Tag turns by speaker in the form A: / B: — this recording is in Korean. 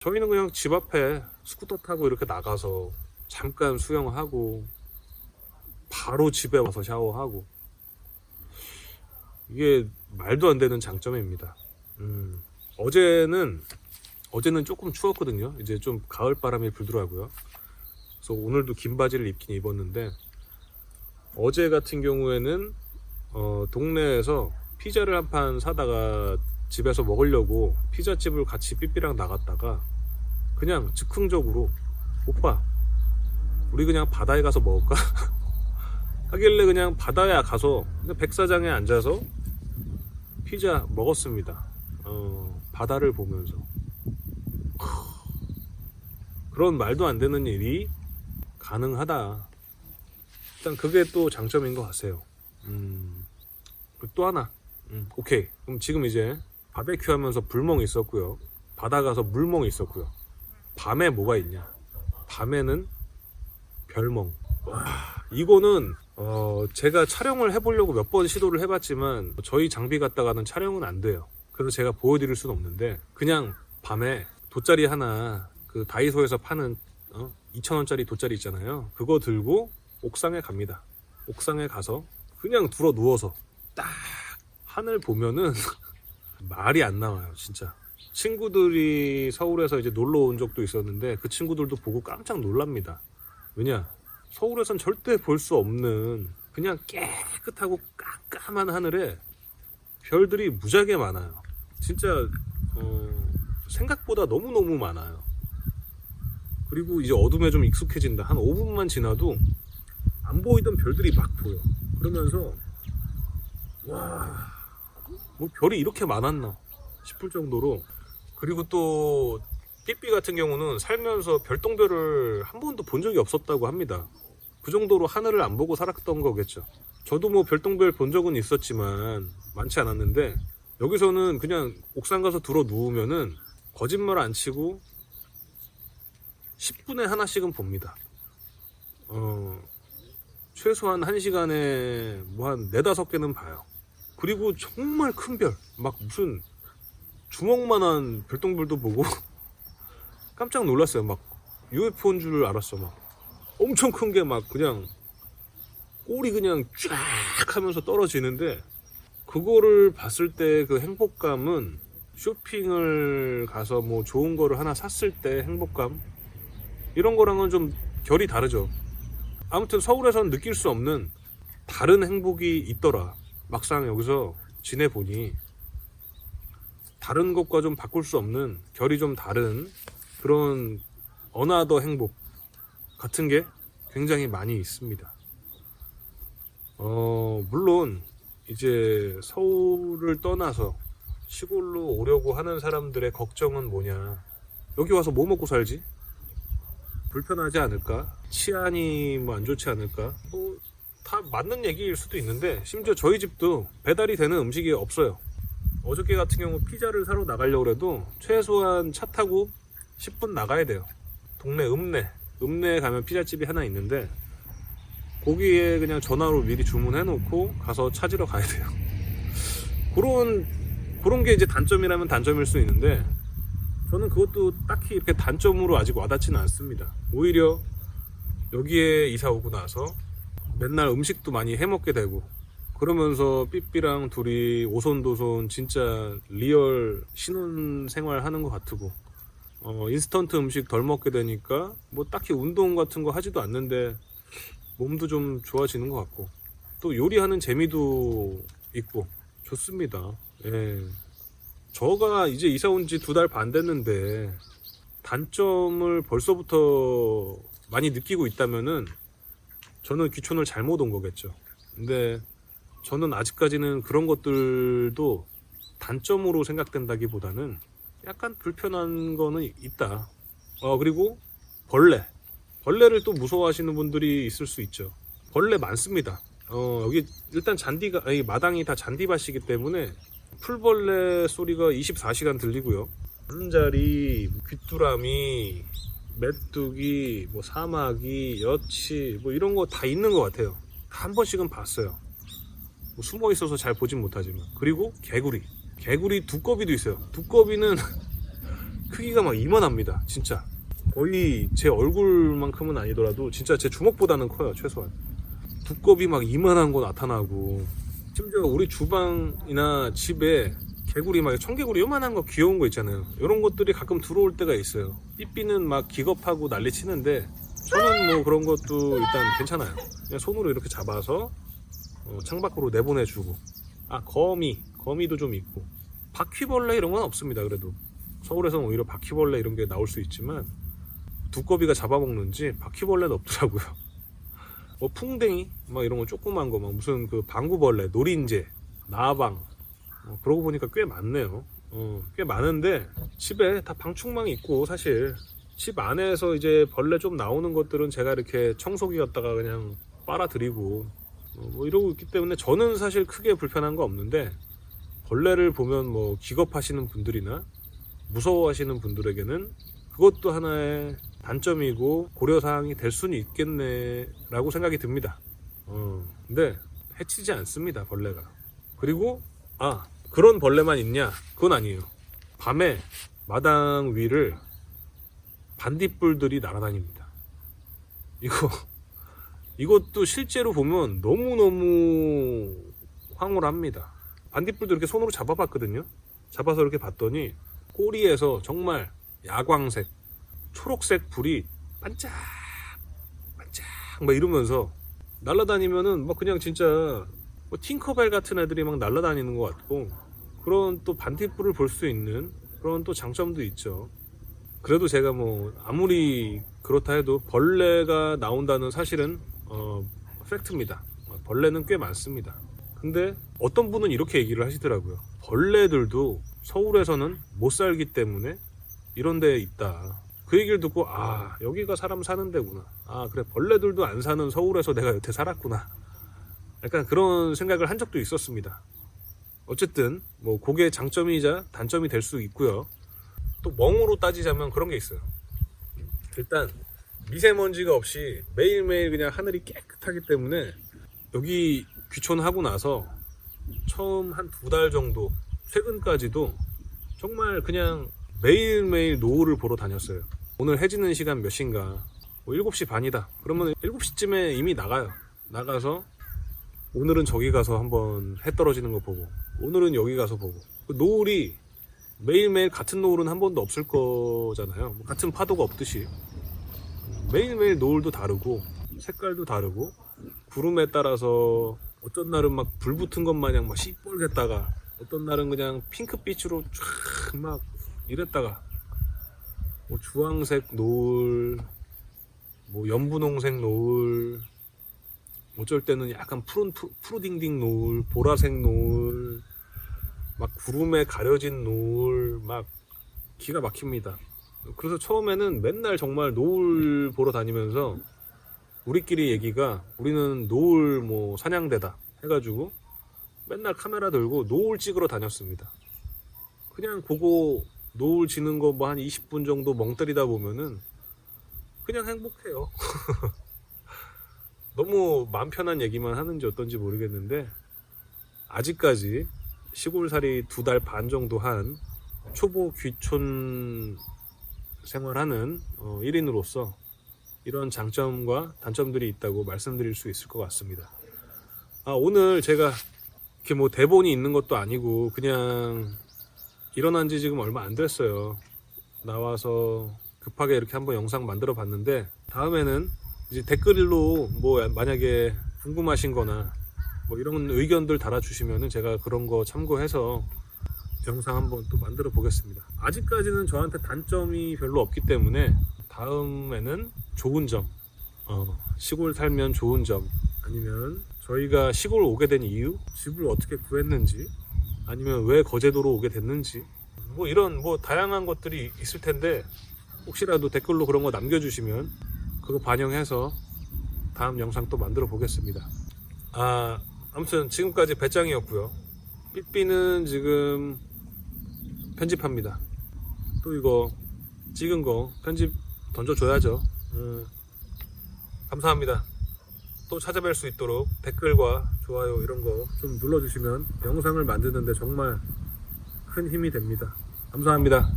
A: 저희는 그냥 집 앞에 스쿠터 타고 이렇게 나가서 잠깐 수영하고 바로 집에 와서 샤워하고, 이게 말도 안 되는 장점입니다. 어제는 조금 추웠거든요. 이제 좀 가을 바람이 불더라고요. 그래서 오늘도 긴 바지를 입긴 입었는데, 어제 같은 경우에는 동네에서 피자를 한 판 사다가 집에서 먹으려고 피자집을 같이 삐삐랑 나갔다가 그냥 즉흥적으로 오빠 우리 그냥 바다에 가서 먹을까? 하길래 그냥 바다에 가서 그냥 백사장에 앉아서 피자 먹었습니다. 바다를 보면서. 그런 말도 안 되는 일이 가능하다. 일단 그게 또 장점인 것 같아요. 또 하나. 오케이. 그럼 지금 이제 바베큐 하면서 불멍 있었고요. 바다 가서 물멍 있었고요. 밤에 뭐가 있냐? 밤에는 별멍. 와, 이거는 제가 촬영을 해보려고 몇 번 시도를 해봤지만 저희 장비 갖다가는 촬영은 안 돼요. 그래서 제가 보여드릴 수는 없는데, 그냥 밤에 돗자리 하나, 그 다이소에서 파는 2,000원짜리 돗자리 있잖아요. 그거 들고 옥상에 갑니다. 옥상에 가서 그냥 들어 누워서 딱 하늘 보면은 말이 안 나와요, 진짜. 친구들이 서울에서 이제 놀러 온 적도 있었는데 그 친구들도 보고 깜짝 놀랍니다. 왜냐? 서울에선 절대 볼 수 없는 그냥 깨끗하고 깜깜한 하늘에 별들이 무지하게 많아요. 진짜 생각보다 너무너무 많아요. 그리고 이제 어둠에 좀 익숙해진다. 한 5분만 지나도 안 보이던 별들이 막 보여. 그러면서 와, 뭐 별이 이렇게 많았나 싶을 정도로. 그리고 또 삐삐 같은 경우는 살면서 별똥별을 한 번도 본 적이 없었다고 합니다. 그 정도로 하늘을 안 보고 살았던 거겠죠. 저도 뭐 별똥별 본 적은 있었지만 많지 않았는데, 여기서는 그냥 옥상 가서 들어 누우면은 거짓말 안 치고 10분에 하나씩은 봅니다. 최소한 1시간에 뭐 한 4, 5개는 봐요. 그리고 정말 큰 별, 막 무슨 주먹만한 별똥별도 보고 깜짝 놀랐어요. 막 UFO인 줄 알았어. 막 엄청 큰 게 막 그냥 꼬리 그냥 쫙 하면서 떨어지는데, 그거를 봤을 때 그 행복감은 쇼핑을 가서 뭐 좋은 거를 하나 샀을 때 행복감, 이런 거랑은 좀 결이 다르죠. 아무튼 서울에서는 느낄 수 없는 다른 행복이 있더라. 막상 여기서 지내보니 다른 것과 좀 바꿀 수 없는 결이 좀 다른 그런 어나더 행복 같은 게 굉장히 많이 있습니다. 물론 이제 서울을 떠나서 시골로 오려고 하는 사람들의 걱정은 뭐냐? 여기 와서 뭐 먹고 살지? 불편하지 않을까? 치안이 뭐 안 좋지 않을까? 뭐 다 맞는 얘기일 수도 있는데, 심지어 저희 집도 배달이 되는 음식이 없어요. 어저께 같은 경우 피자를 사러 나가려고 해도 최소한 차 타고 10분 나가야 돼요. 동네 읍내에 가면 피자집이 하나 있는데, 거기에 그냥 전화로 미리 주문해 놓고 가서 찾으러 가야 돼요. 그런 게 이제 단점이라면 단점일 수 있는데, 저는 그것도 딱히 이렇게 단점으로 아직 와닿지는 않습니다. 오히려 여기에 이사 오고 나서 맨날 음식도 많이 해먹게 되고, 그러면서 삐삐랑 둘이 오손도손 진짜 리얼 신혼생활 하는 것 같고, 인스턴트 음식 덜 먹게 되니까 뭐 딱히 운동 같은 거 하지도 않는데 몸도 좀 좋아지는 것 같고, 또 요리하는 재미도 있고 좋습니다. 예. 저가 이제 이사 온 지 2달 반 됐는데 단점을 벌써부터 많이 느끼고 있다면은 저는 귀촌을 잘못 온 거겠죠. 근데 저는 아직까지는 그런 것들도 단점으로 생각된다기보다는 약간 불편한 거는 있다. 그리고 벌레를 또 무서워하시는 분들이 있을 수 있죠. 벌레 많습니다. 여기 일단 마당이 다 잔디밭이기 때문에 풀벌레 소리가 24시간 들리고요. 잠자리, 귀뚜라미, 메뚜기, 뭐 사마귀, 여치, 뭐 이런 거 다 있는 것 같아요. 한 번씩은 봤어요. 뭐 숨어 있어서 잘 보진 못하지만. 그리고 개구리 두꺼비도 있어요. 두꺼비는 크기가 막 이만합니다. 진짜 거의 제 얼굴만큼은 아니더라도 진짜 제 주먹보다는 커요. 최소한 두꺼비 막 이만한 거 나타나고, 심지어 우리 주방이나 집에 개구리 막 청개구리 요만한 거 귀여운 거 있잖아요. 이런 것들이 가끔 들어올 때가 있어요. 삐삐는 막 기겁하고 난리 치는데 저는 뭐 그런 것도 일단 괜찮아요. 그냥 손으로 이렇게 잡아서 창밖으로 내보내주고. 아, 거미도 좀 있고, 바퀴벌레 이런 건 없습니다. 그래도 서울에서는 오히려 바퀴벌레 이런 게 나올 수 있지만 두꺼비가 잡아먹는지 바퀴벌레는 없더라고요. 뭐 풍뎅이 막 이런 거 조그만 거, 막 무슨 그 방구벌레, 노린재, 나방, 그러고 보니까 꽤 많네요. 꽤 많은데 집에 다 방충망이 있고, 사실 집 안에서 이제 벌레 좀 나오는 것들은 제가 이렇게 청소기 갖다가 그냥 빨아들이고 뭐 이러고 있기 때문에 저는 사실 크게 불편한 거 없는데, 벌레를 보면 뭐 기겁하시는 분들이나 무서워하시는 분들에게는 그것도 하나의 단점이고 고려사항이 될 수는 있겠네 라고 생각이 듭니다. 근데 해치지 않습니다, 벌레가. 그리고 그런 벌레만 있냐? 그건 아니에요. 밤에 마당 위를 반딧불들이 날아다닙니다. 이것도 실제로 보면 너무너무 황홀합니다. 반딧불도 이렇게 손으로 잡아봤거든요. 잡아서 이렇게 봤더니 꼬리에서 정말 야광색, 초록색 불이 반짝 막 이러면서 날아다니면은 막 그냥 진짜 뭐 팅커벨 같은 애들이 막 날아다니는 것 같고, 그런 또 반딧불을 볼 수 있는 그런 또 장점도 있죠. 그래도 제가 뭐 아무리 그렇다 해도 벌레가 나온다는 사실은 팩트입니다. 벌레는 꽤 많습니다. 근데 어떤 분은 이렇게 얘기를 하시더라고요. 벌레들도 서울에서는 못 살기 때문에 이런 데에 있다. 그 얘기를 듣고 여기가 사람 사는 데구나. 그래, 벌레들도 안 사는 서울에서 내가 여태 살았구나. 약간 그런 생각을 한 적도 있었습니다. 어쨌든 뭐 그게 장점이자 단점이 될 수 있고요. 또 멍으로 따지자면 그런 게 있어요. 일단 미세먼지가 없이 매일매일 그냥 하늘이 깨끗하기 때문에, 여기 귀촌하고 나서 처음 한 2달 정도, 최근까지도 정말 그냥 매일매일 노을을 보러 다녔어요. 오늘 해지는 시간 몇 시인가, 뭐 7시 반이다 그러면 7시쯤에 이미 나가서 오늘은 저기 가서 한번 해 떨어지는 거 보고, 오늘은 여기 가서 보고. 그 노을이 매일매일 같은 노을은 한 번도 없을 거잖아요. 뭐 같은 파도가 없듯이 매일매일 노을도 다르고 색깔도 다르고, 구름에 따라서 어떤 날은 막 불 붙은 것 마냥 막 시뻘갰다가, 어떤 날은 그냥 핑크빛으로 쫙 막 이랬다가, 뭐 주황색 노을, 뭐 연분홍색 노을, 어쩔 때는 약간 푸르딩딩 노을, 보라색 노을, 막 구름에 가려진 노을, 막 기가 막힙니다. 그래서 처음에는 맨날 정말 노을 보러 다니면서 우리끼리 얘기가, 우리는 노을 뭐 사냥대다 해가지고 맨날 카메라 들고 노을 찍으러 다녔습니다. 그냥 그거 노을 지는 거 뭐 한 20분 정도 멍 때리다 보면은 그냥 행복해요. 너무 마음 편한 얘기만 하는지 어떤지 모르겠는데, 아직까지 시골살이 2달 반 정도 한 초보 귀촌 생활하는 1인으로서 이런 장점과 단점들이 있다고 말씀드릴 수 있을 것 같습니다. 오늘 제가 이렇게 뭐 대본이 있는 것도 아니고 그냥 일어난 지 지금 얼마 안 됐어요. 나와서 급하게 이렇게 한번 영상 만들어 봤는데, 다음에는 이제 댓글로 뭐 만약에 궁금하신 거나 뭐 이런 의견들 달아주시면은 제가 그런 거 참고해서 영상 한번 또 만들어 보겠습니다. 아직까지는 저한테 단점이 별로 없기 때문에 다음에는 좋은 점, 시골 살면 좋은 점, 아니면 저희가 시골 오게 된 이유, 집을 어떻게 구했는지, 아니면 왜 거제도로 오게 됐는지, 뭐 이런 뭐 다양한 것들이 있을 텐데, 혹시라도 댓글로 그런 거 남겨주시면 그거 반영해서 다음 영상 또 만들어 보겠습니다. 아무튼 지금까지 배짱이었고요. 삐삐는 지금 편집합니다. 또 이거 찍은 거 편집 던져줘야죠. 감사합니다. 또 찾아뵐 수 있도록 댓글과 좋아요 이런 거 좀 눌러주시면 영상을 만드는데 정말 큰 힘이 됩니다. 감사합니다.